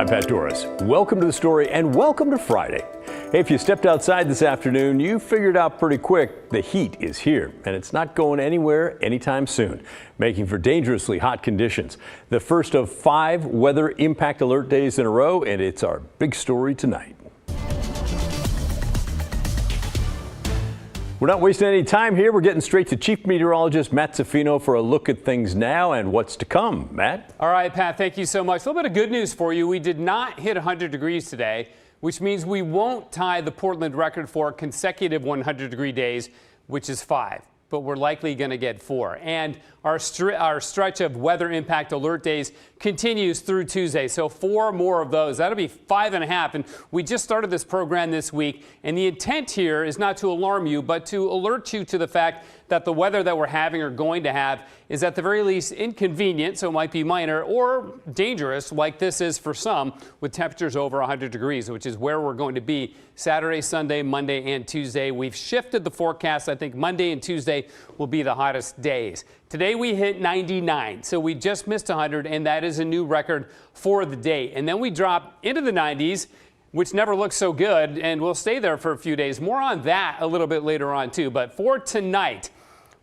I'm Pat Doris. Welcome to the story and welcome to Friday. Hey, if you stepped outside this afternoon, you figured out pretty quick the heat is here and it's not going anywhere anytime soon, making for dangerously hot conditions. The first of 5 weather impact alert days in a row, and it's our big story tonight. We're not wasting any time here. We're getting straight to Chief Meteorologist Matt Zaffino for a look at things now and what's to come. Matt? All right, Pat, thank you so much. A little bit of good news for you. We did not hit 100 degrees today, which means we won't tie the Portland record for consecutive 100-degree days, which is 5. But we're likely going to get 4. And our stretch of weather impact alert days continues through Tuesday. So 4 more of those. That'll be 5.5. And we just started this program this week. And the intent here is not to alarm you, but to alert you to the fact that the weather that we're having or going to have is at the very least inconvenient, so it might be minor, or dangerous like this is for some, with temperatures over 100 degrees, which is where we're going to be Saturday, Sunday, Monday, and Tuesday. We've shifted the forecast. I think Monday and Tuesday will be the hottest days. Today we hit 99, so we just missed 100, and that is a new record for the day. And then we drop into the 90s, which never looks so good, and we'll stay there for a few days. More on that a little bit later on, too. But for tonight,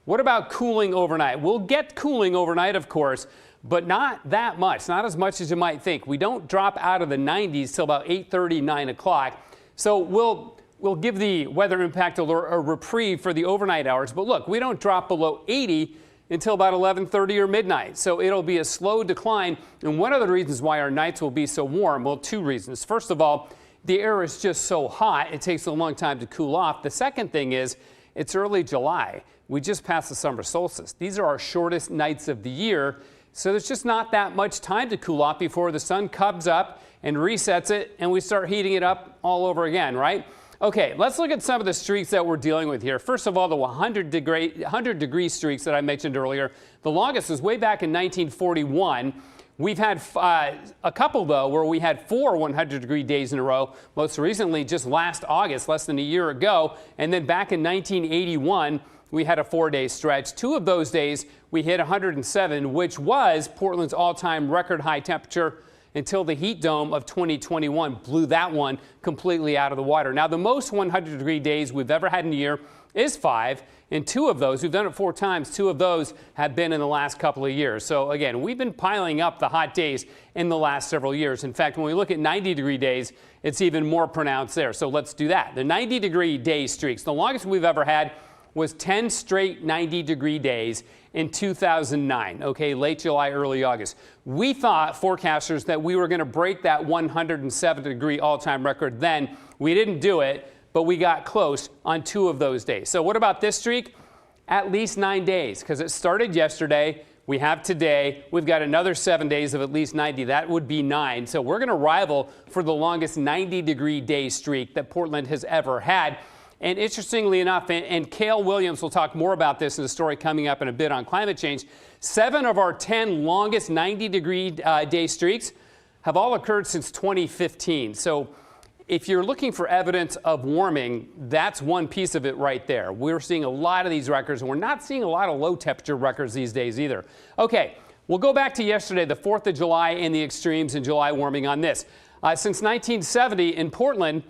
what about cooling overnight? We'll get cooling overnight, of course, but not that much, not as much as you might think. We don't drop out of the 90s till about 8:30, 9 o'clock. So we'll give the weather impact alert a reprieve for the overnight hours. But look, we don't drop below 80 until about 11:30 or midnight. So it'll be a slow decline. And one of the reasons why our nights will be so warm, well, 2 reasons. First of all, the air is just so hot, it takes a long time to cool off. The second thing is it's early July. We just passed the summer solstice. These are our shortest nights of the year. So there's just not that much time to cool off before the sun comes up and resets it and we start heating it up all over again, right? Okay, let's look at some of the streaks that we're dealing with here. First of all, the 100-degree streaks that I mentioned earlier. The longest was way back in 1941. We've had a couple, though, where we had 4 100-degree days in a row, most recently just last August, less than a year ago. And then back in 1981, we had a 4-day stretch. 2 of those days, we hit 107, which was Portland's all-time record high temperature until the heat dome of 2021 blew that one completely out of the water. Now, the most 100-degree days we've ever had in a year is 5, and 2 of those, we've done it 4 times, 2 of those have been in the last couple of years. So again, we've been piling up the hot days in the last several years. In fact, when we look at 90-degree days, it's even more pronounced there. So let's do that. The 90-degree day streaks, the longest we've ever had was 10 straight 90-degree days in 2009, okay, late July, early August. We thought, forecasters, that we were going to break that 107-degree all-time record then. We didn't do it, but we got close on 2 of those days. So what about this streak? At least 9 days, because it started yesterday. We have today. We've got another 7 days of at least 90. That would be 9. So we're going to rival for the longest 90-degree day streak that Portland has ever had. And interestingly enough, and Kale Williams will talk more about this in the story coming up in a bit on climate change, 7 of our 10 longest 90-degree day streaks have all occurred since 2015. So if you're looking for evidence of warming, that's one piece of it right there. We're seeing a lot of these records, and we're not seeing a lot of low-temperature records these days either. Okay, we'll go back to yesterday, the 4th of July, and the extremes in July warming on this. Since 1970 in Portland,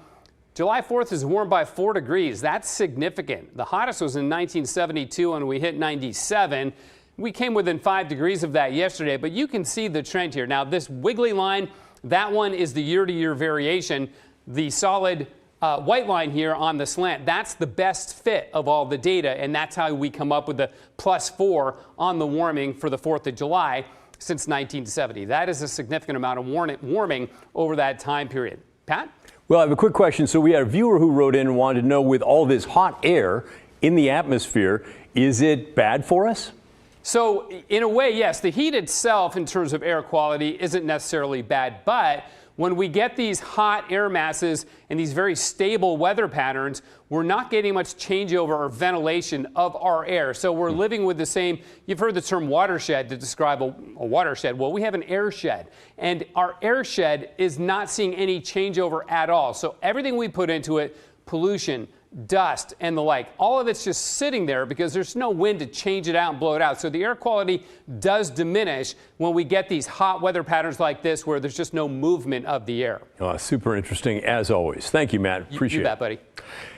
July 4th is warmed by 4 degrees. That's significant. The hottest was in 1972 when we hit 97. We came within 5 degrees of that yesterday, but you can see the trend here. Now, this wiggly line, that one is the year-to-year variation. The solid white line here on the slant, that's the best fit of all the data, and that's how we come up with the +4 on the warming for the 4th of July since 1970. That is a significant amount of warming over that time period. Pat? Well, I have a quick question. So we had a viewer who wrote in and wanted to know, with all this hot air in the atmosphere, is it bad for us? So in a way, yes, the heat itself in terms of air quality isn't necessarily bad, but when we get these hot air masses and these very stable weather patterns, we're not getting much changeover or ventilation of our air. So we're living with the same, you've heard the term watershed to describe a watershed. Well, we have an air shed, and our air shed is not seeing any changeover at all. So everything we put into it, pollution, dust, and the like. All of it's just sitting there because there's no wind to change it out and blow it out. So the air quality does diminish when we get these hot weather patterns like this where there's just no movement of the air. Super interesting as always. Thank you, Matt. Appreciate it. You bet, buddy.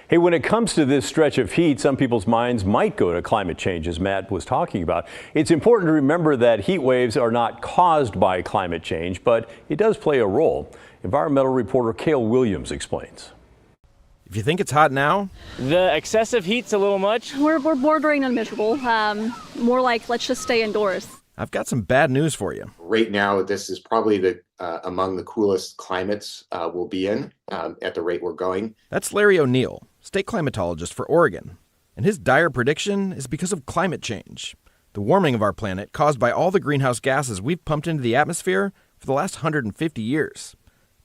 Hey, when it comes to this stretch of heat, some people's minds might go to climate change, as Matt was talking about. It's important to remember that heat waves are not caused by climate change, but it does play a role. Environmental reporter Kale Williams explains. If you think it's hot now, the excessive heat's a little much. We're bordering on miserable. More like, let's just stay indoors. I've got some bad news for you. Right now, this is probably the among the coolest climates we'll be in at the rate we're going. That's Larry O'Neill, state climatologist for Oregon. And his dire prediction is because of climate change, the warming of our planet caused by all the greenhouse gases we've pumped into the atmosphere for the last 150 years.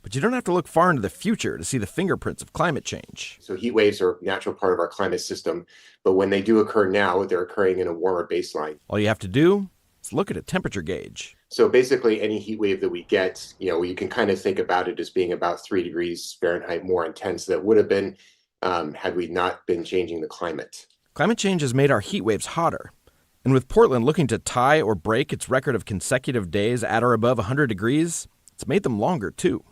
But you don't have to look far into the future to see the fingerprints of climate change. So heat waves are a natural part of our climate system, but when they do occur now, they're occurring in a warmer baseline. All you have to do is look at a temperature gauge. So basically any heat wave that we get, you can kind of think about it as being about 3 degrees Fahrenheit more intense than it would have been had we not been changing the climate. Climate change has made our heat waves hotter. And with Portland looking to tie or break its record of consecutive days at or above 100 degrees, it's made them longer too.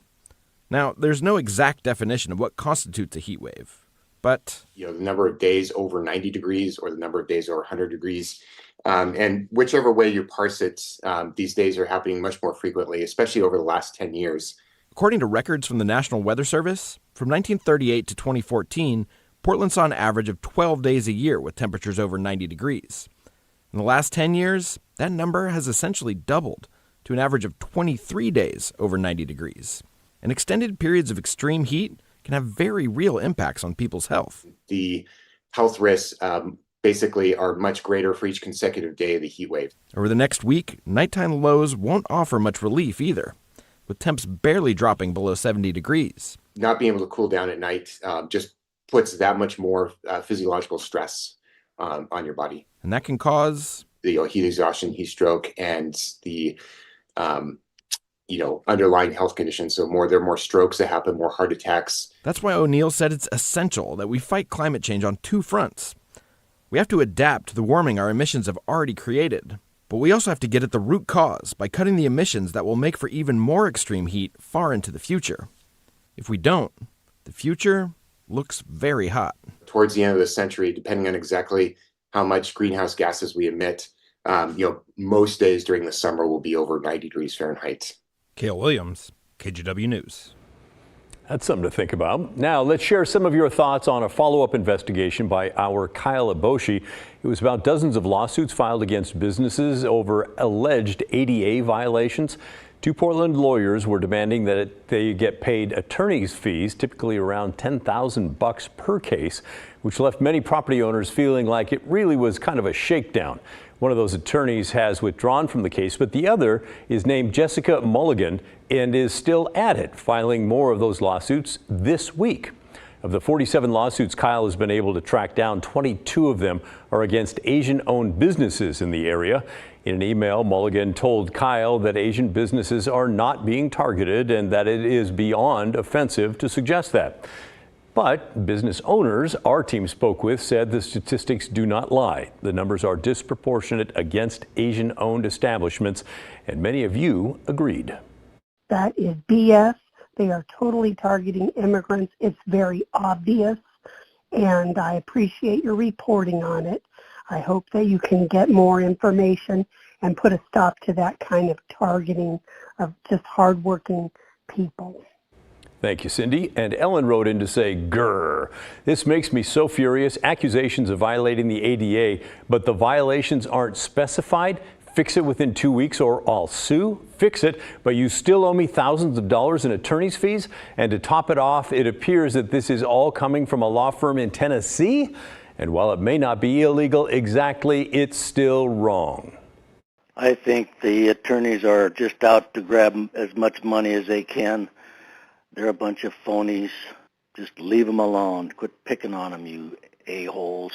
Now, there's no exact definition of what constitutes a heat wave, but the number of days over 90 degrees or the number of days over 100 degrees, and whichever way you parse it, these days are happening much more frequently, especially over the last 10 years. According to records from the National Weather Service, from 1938 to 2014, Portland saw an average of 12 days a year with temperatures over 90 degrees. In the last 10 years, that number has essentially doubled to an average of 23 days over 90 degrees. And extended periods of extreme heat can have very real impacts on people's health. The health risks basically are much greater for each consecutive day of the heat wave. Over the next week, nighttime lows won't offer much relief either, with temps barely dropping below 70 degrees. Not being able to cool down at night just puts that much more physiological stress on your body. And that can cause the heat exhaustion, heat stroke, and the underlying health conditions. So there are more strokes that happen, more heart attacks. That's why O'Neill said it's essential that we fight climate change on two fronts. We have to adapt to the warming our emissions have already created, but we also have to get at the root cause by cutting the emissions that will make for even more extreme heat far into the future. If we don't, the future looks very hot. Towards the end of the century, depending on exactly how much greenhouse gases we emit, most days during the summer will be over 90 degrees Fahrenheit. Kale Williams, KGW News. That's something to think about. Now, let's share some of your thoughts on a follow-up investigation by our Kyle Aboshi. It was about dozens of lawsuits filed against businesses over alleged ADA violations. 2 Portland lawyers were demanding that they get paid attorney's fees, typically around $10,000 per case, which left many property owners feeling like it really was kind of a shakedown. One of those attorneys has withdrawn from the case, but the other is named Jessica Mulligan and is still at it, filing more of those lawsuits this week. Of the 47 lawsuits Kyle has been able to track down, 22 of them are against Asian-owned businesses in the area. In an email, Mulligan told Kyle that Asian businesses are not being targeted and that it is beyond offensive to suggest that. But business owners our team spoke with said the statistics do not lie. The numbers are disproportionate against Asian-owned establishments, and many of you agreed. That is BS. They are totally targeting immigrants. It's very obvious, and I appreciate your reporting on it. I hope that you can get more information and put a stop to that kind of targeting of just hardworking people. Thank you, Cindy. And Ellen wrote in to say, grrr, this makes me so furious. Accusations of violating the ADA, but the violations aren't specified. Fix it within 2 weeks or I'll sue. Fix it, but you still owe me thousands of dollars in attorney's fees. And to top it off, it appears that this is all coming from a law firm in Tennessee. And while it may not be illegal exactly, it's still wrong. I think the attorneys are just out to grab as much money as they can. They're a bunch of phonies. Just leave them alone. Quit picking on them, you a-holes.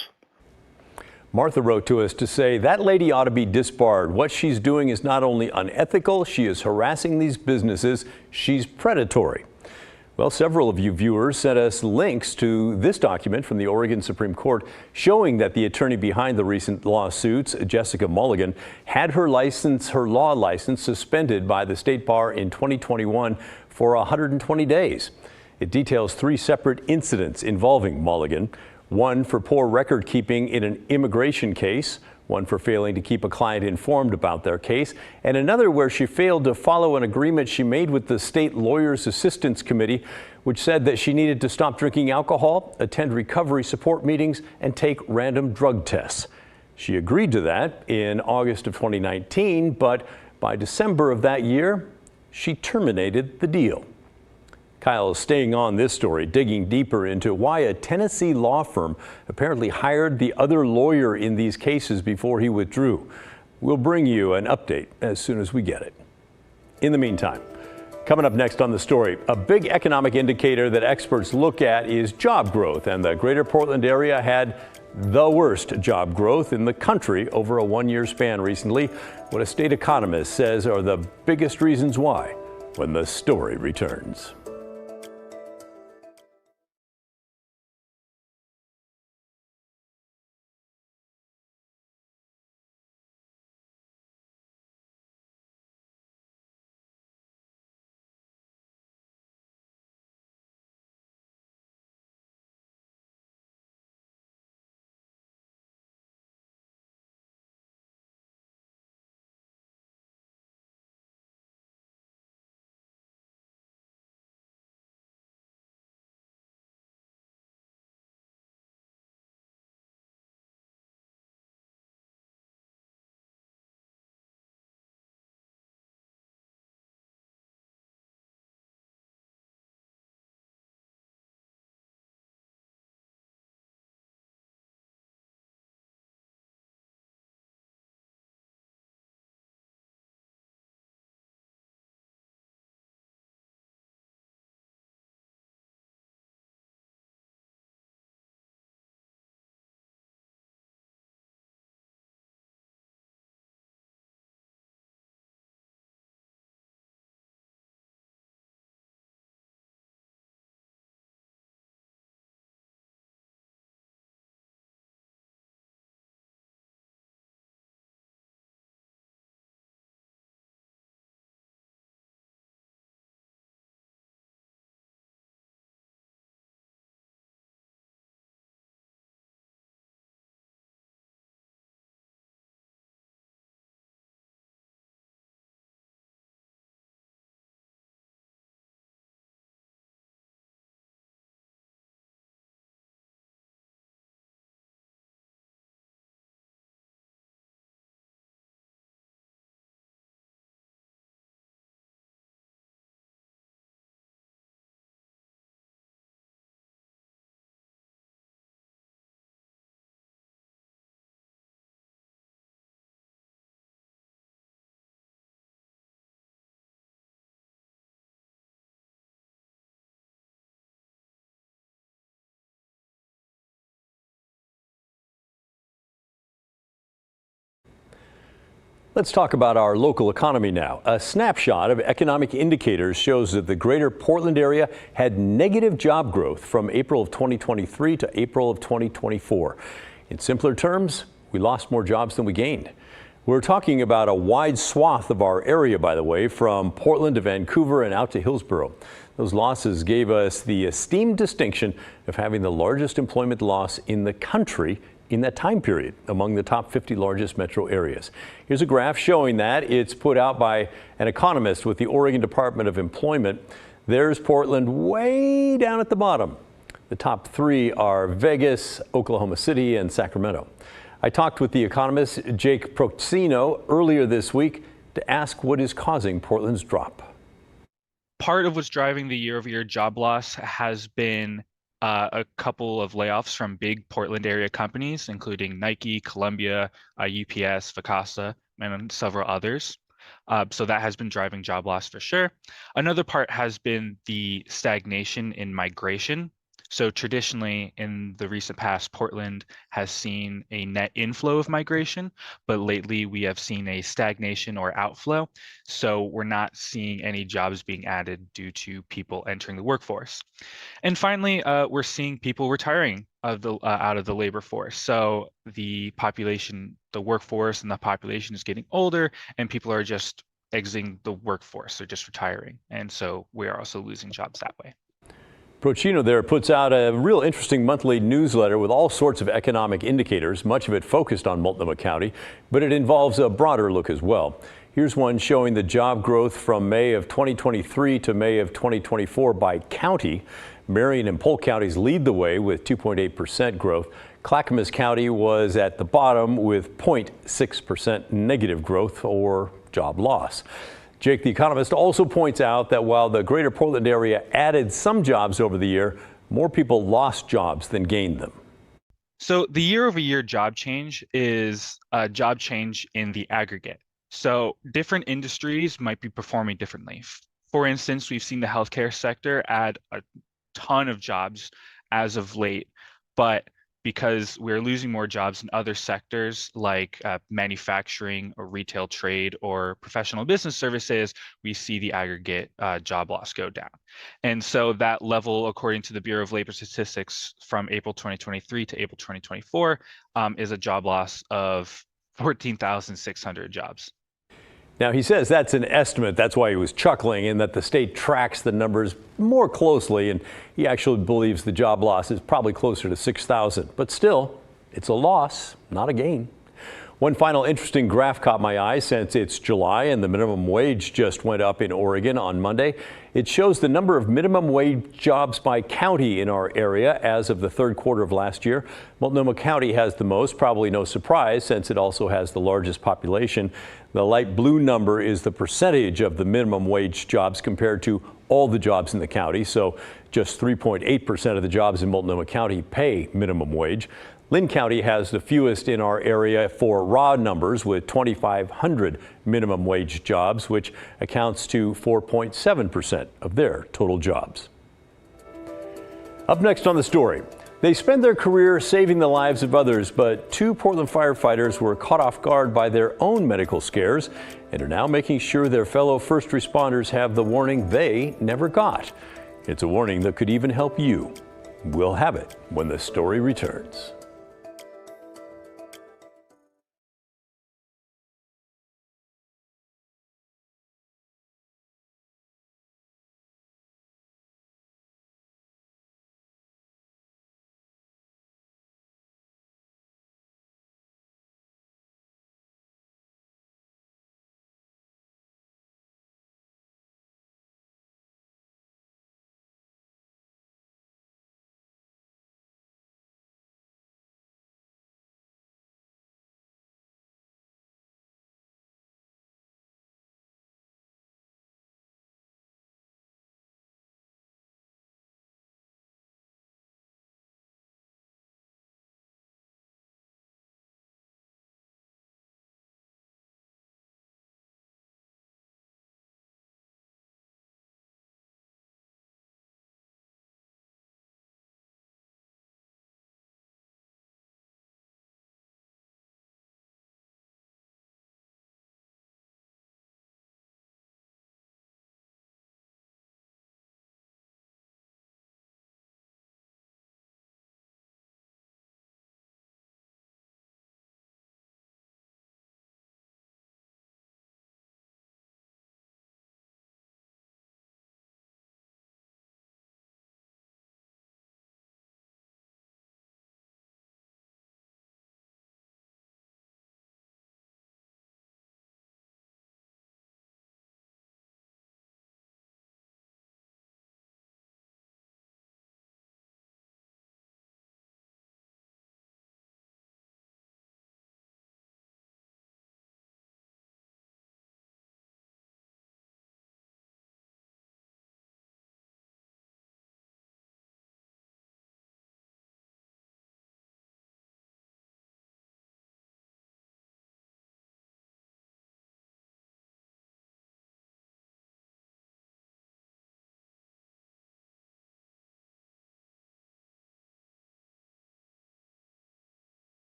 Martha wrote to us to say that lady ought to be disbarred. What she's doing is not only unethical, she is harassing these businesses. She's predatory. Well, several of you viewers sent us links to this document from the Oregon Supreme Court showing that the attorney behind the recent lawsuits, Jessica Mulligan, had her law license suspended by the state bar in 2021 for 120 days. It details 3 separate incidents involving Mulligan, one for poor record keeping in an immigration case, one for failing to keep a client informed about their case, and another where she failed to follow an agreement she made with the State Lawyers Assistance Committee, which said that she needed to stop drinking alcohol, attend recovery support meetings, and take random drug tests. She agreed to that in August of 2019, but by December of that year, she terminated the deal. Kyle is staying on this story, digging deeper into why a Tennessee law firm apparently hired the other lawyer in these cases before he withdrew. We'll bring you an update as soon as we get it. In the meantime, coming up next on the story, a big economic indicator that experts look at is job growth, and the greater Portland area had the worst job growth in the country over a 1-year span recently. What a state economist says are the biggest reasons why, when the story returns. Let's talk about our local economy now. A snapshot of economic indicators shows that the greater Portland area had negative job growth from April of 2023 to April of 2024. In simpler terms, we lost more jobs than we gained. We're talking about a wide swath of our area, by the way, from Portland to Vancouver and out to Hillsborough. Those losses gave us the esteemed distinction of having the largest employment loss in the country in that time period among the top 50 largest metro areas. Here's a graph showing that. It's put out by an economist with the Oregon Department of Employment. There's Portland way down at the bottom. The top 3 are Vegas, Oklahoma City, and Sacramento. I talked with the economist Jake Procino earlier this week to ask what is causing Portland's drop. Part of what's driving the year-over-year job loss has been a couple of layoffs from big Portland area companies, including Nike, Columbia, UPS, Vacasa, and several others. So that has been driving job loss for sure. Another part has been the stagnation in migration. So traditionally, in the recent past, Portland has seen a net inflow of migration, but lately we have seen a stagnation or outflow. So we're not seeing any jobs being added due to people entering the workforce. And finally, we're seeing people retiring out of the labor force. So the population, the workforce and the population is getting older, and people are just exiting the workforce. They're just retiring. And so we are also losing jobs that way. Procino there puts out a real interesting monthly newsletter with all sorts of economic indicators, much of it focused on Multnomah County, but it involves a broader look as well. Here's one showing the job growth from May of 2023 to May of 2024 by county. Marion and Polk counties lead the way with 2.8% growth. Clackamas County was at the bottom with 0.6% negative growth or job loss. Jake, the economist, also points out that while the greater Portland area added some jobs over the year, more people lost jobs than gained them. So the year-over-year job change is a job change in the aggregate. So different industries might be performing differently. For instance, we've seen the healthcare sector add a ton of jobs as of late, but because we're losing more jobs in other sectors like manufacturing or retail trade or professional business services, we see the aggregate job loss go down. And so that level, according to the Bureau of Labor Statistics from April 2023 to April 2024, is a job loss of 14,600 jobs. Now, he says that's an estimate. That's why he was chuckling, and that the state tracks the numbers more closely. And he actually believes the job loss is probably closer to 6,000. But still, it's a loss, not a gain. One final interesting graph caught my eye since it's July and the minimum wage just went up in Oregon on Monday. It shows the number of minimum wage jobs by county in our area as of the third quarter of last year. Multnomah County has the most, probably no surprise since it also has the largest population. The light blue number is the percentage of the minimum wage jobs compared to all the jobs in the county. So just 3.8% of the jobs in Multnomah County pay minimum wage. Lynn County has the fewest in our area for raw numbers with 2,500 minimum wage jobs, which accounts to 4.7% of their total jobs. Up next on the story, they spend their career saving the lives of others, but two Portland firefighters were caught off guard by their own medical scares and are now making sure their fellow first responders have the warning they never got. It's a warning that could even help you. We'll have it when the story returns.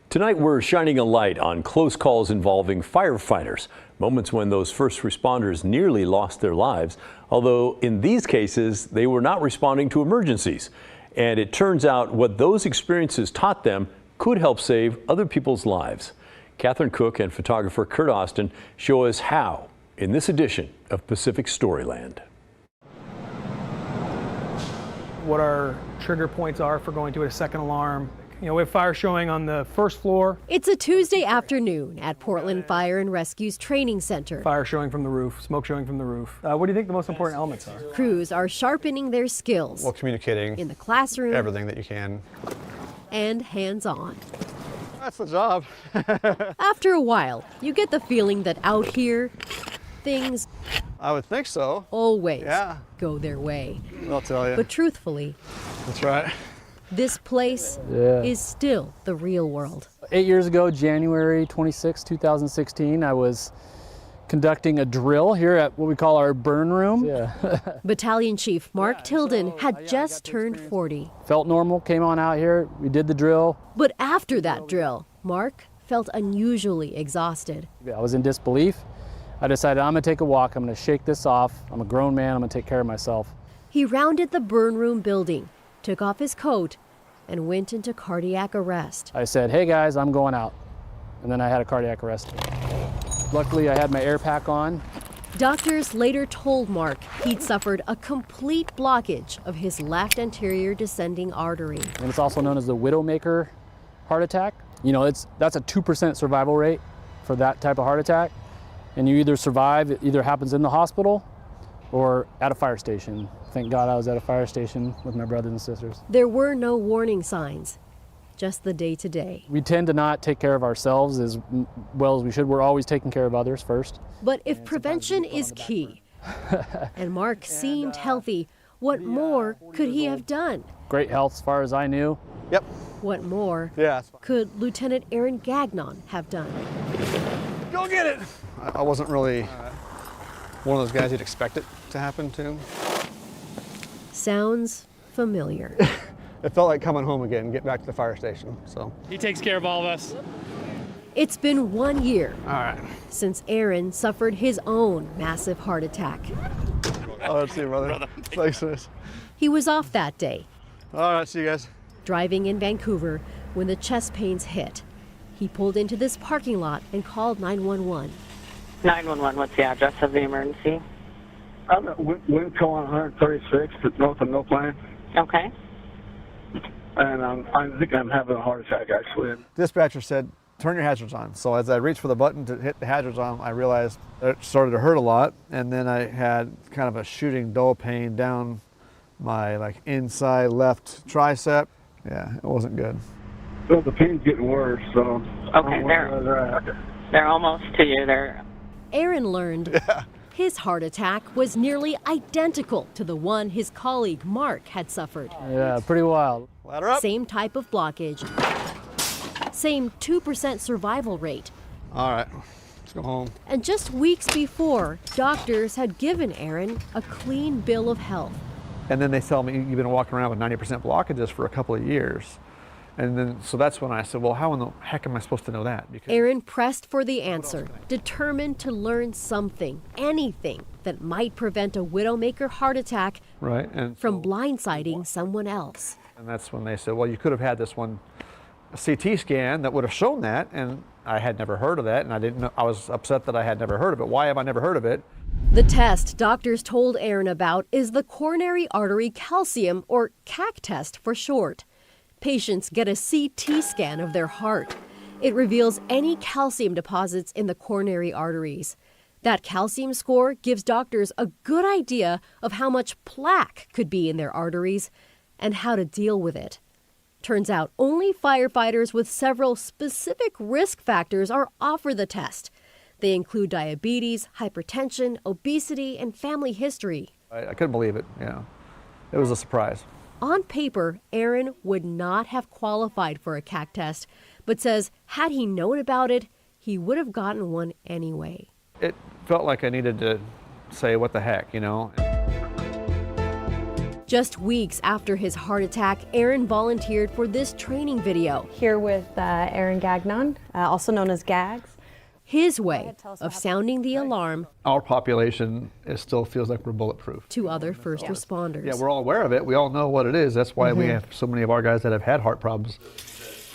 Tonight, we're shining a light on close calls involving firefighters, moments when those first responders nearly lost their lives, although in these cases, they were not responding to emergencies. And it turns out what those experiences taught them could help save other people's lives. Catherine Cook and photographer Kurt Austin show us how in this edition of Pacific Storyland. What our trigger points are for going to a second alarm. You know, we have fire showing on the first floor. It's a Tuesday afternoon at Portland Fire and Rescue's training center. Fire showing from the roof, smoke showing from the roof. What do you think the most important elements are? Crews are sharpening their skills. Well, communicating. In the classroom. Everything that you can. And hands-on. That's the job. After a while, you get the feeling that out here, things I would think so. Always go their way. I'll tell you. But truthfully, that's right. This place is still the real world. 8 years ago, January 26, 2016, I was conducting a drill here at what we call our burn room. Battalion Chief Mark Tilden had just turned 40. Felt normal, came on out here, we did the drill. But after that drill, Mark felt unusually exhausted. I was in disbelief. I decided I'm gonna take a walk, I'm gonna shake this off. I'm a grown man, I'm gonna take care of myself. He rounded the burn room building, took off his coat, and went into cardiac arrest. I said, hey guys, I'm going out. And then I had a cardiac arrest. Luckily, I had my air pack on. Doctors later told Mark he'd suffered a complete blockage of his left anterior descending artery. And it's also known as the widowmaker heart attack. You know, that's a 2% survival rate for that type of heart attack. And you either survive, it either happens in the hospital or at a fire station. Thank God I was at a fire station with my brothers and sisters. There were no warning signs, just the day-to-day. We tend to not take care of ourselves as well as we should. We're always taking care of others first. But if prevention is key, and Mark seemed healthy, what more could he have done? Great health as far as I knew. Yep. What more could Lieutenant Aaron Gagnon have done? Go get it! I wasn't really one of those guys you'd expect it to happen to. Sounds familiar. It felt like coming home again, get back to the fire station. So he takes care of all of us. It's been 1 year since Aaron suffered his own massive heart attack. Oh, let's see, brother. Thanks. He was off that day. All right, see you guys. Driving in Vancouver when the chest pains hit. He pulled into this parking lot and called 911. 911, what's the address of the emergency? I'm at Winco on 136th, north of No Plan. Okay. And I think I'm having a heart attack, actually. Dispatcher said, turn your hazards on. So as I reached for the button to hit the hazards on, I realized it started to hurt a lot. And then I had kind of a shooting dull pain down my inside left tricep. Yeah, it wasn't good. Well, the pain's getting worse, so. Okay, they're almost to you. Aaron learned his heart attack was nearly identical to the one his colleague Mark had suffered. Yeah, pretty wild. Ladder up. Same type of blockage, same 2% survival rate. All right, let's go home. And just weeks before, doctors had given Aaron a clean bill of health. And then they tell me, you've been walking around with 90% blockages for a couple of years. And then, so that's when I said, well, how in the heck am I supposed to know that? Because Aaron pressed for the answer, determined to learn something, anything that might prevent a widowmaker heart attack from blindsiding someone else. And that's when they said, well, you could have had this one CT scan that would have shown that, and I had never heard of that, and I didn't know. I was upset that I had never heard of it. Why have I never heard of it? The test doctors told Aaron about is the coronary artery calcium, or CAC test for short. Patients get a CT scan of their heart. It reveals any calcium deposits in the coronary arteries. That calcium score gives doctors a good idea of how much plaque could be in their arteries and how to deal with it. Turns out only firefighters with several specific risk factors are offered the test. They include diabetes, hypertension, obesity, and family history. I couldn't believe it. It was a surprise. On paper, Aaron would not have qualified for a CAC test, but says had he known about it, he would have gotten one anyway. It felt like I needed to say, what the heck, Just weeks after his heart attack, Aaron volunteered for this training video. Here with Aaron Gagnon, also known as Gags. His way of sounding the alarm. Our population still feels like we're bulletproof. To other first responders. Yeah, we're all aware of it. We all know what it is. That's why we have so many of our guys that have had heart problems.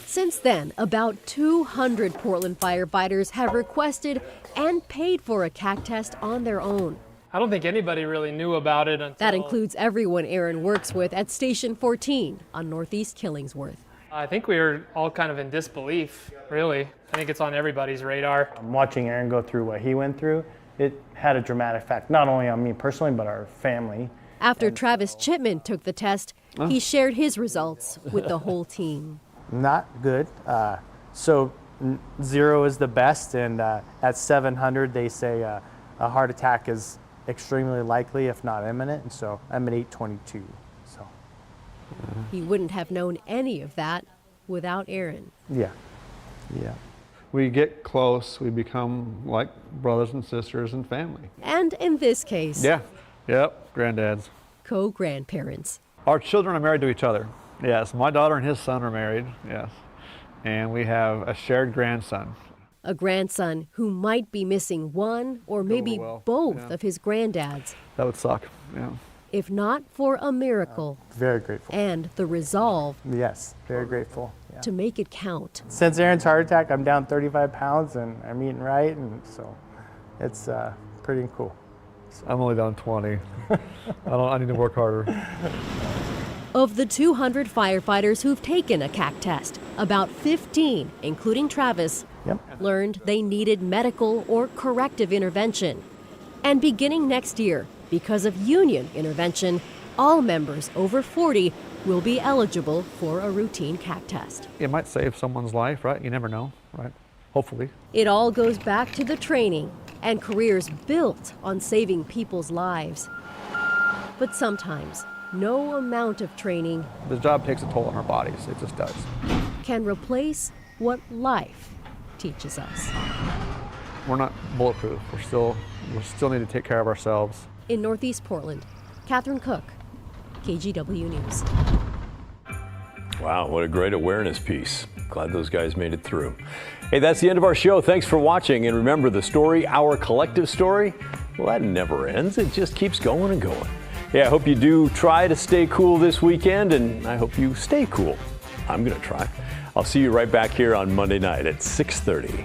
Since then, about 200 Portland firefighters have requested and paid for a CAC test on their own. I don't think anybody really knew about it until... That includes everyone Aaron works with at Station 14 on Northeast Killingsworth. I think we were all kind of in disbelief, really. I think it's on everybody's radar. Watching Aaron go through what he went through, it had a dramatic effect, not only on me personally, but our family. After Travis Chipman took the test, he shared his results with the whole team. Not good. So 0 is the best, and at 700, they say a heart attack is extremely likely, if not imminent, and so I'm at 822. So he wouldn't have known any of that without Aaron. Yeah. We get close, we become like brothers and sisters and family. And in this case, granddads. Co-grandparents. Our children are married to each other. Yes, my daughter and his son are married, yes. And we have a shared grandson. A grandson who might be missing one or maybe both of his granddads. That would suck, If not for a miracle. Very grateful. And the resolve. Yes, very grateful. To make it count. Since Aaron's heart attack, I'm down 35 pounds and I'm eating right, and so it's pretty cool. I'm only down 20. I need to work harder. Of the 200 firefighters who've taken a CAC test, about 15, including Travis, learned they needed medical or corrective intervention. And beginning next year, because of union intervention, all members over 40 will be eligible for a routine CAC test. It might save someone's life, right? You never know, right? Hopefully. It all goes back to the training and careers built on saving people's lives. But sometimes, no amount of training, the job takes a toll on our bodies. It just does. Can replace what life teaches us. We're not bulletproof. We still need to take care of ourselves. In Northeast Portland, Catherine Cook, KGW News. Wow, what a great awareness piece. Glad those guys made it through. Hey, that's the end of our show. Thanks for watching. And remember, the story, our collective story, well, that never ends. It just keeps going and going. Yeah, I hope you do try to stay cool this weekend, and I hope you stay cool. I'm going to try. I'll see you right back here on Monday night at 6:30.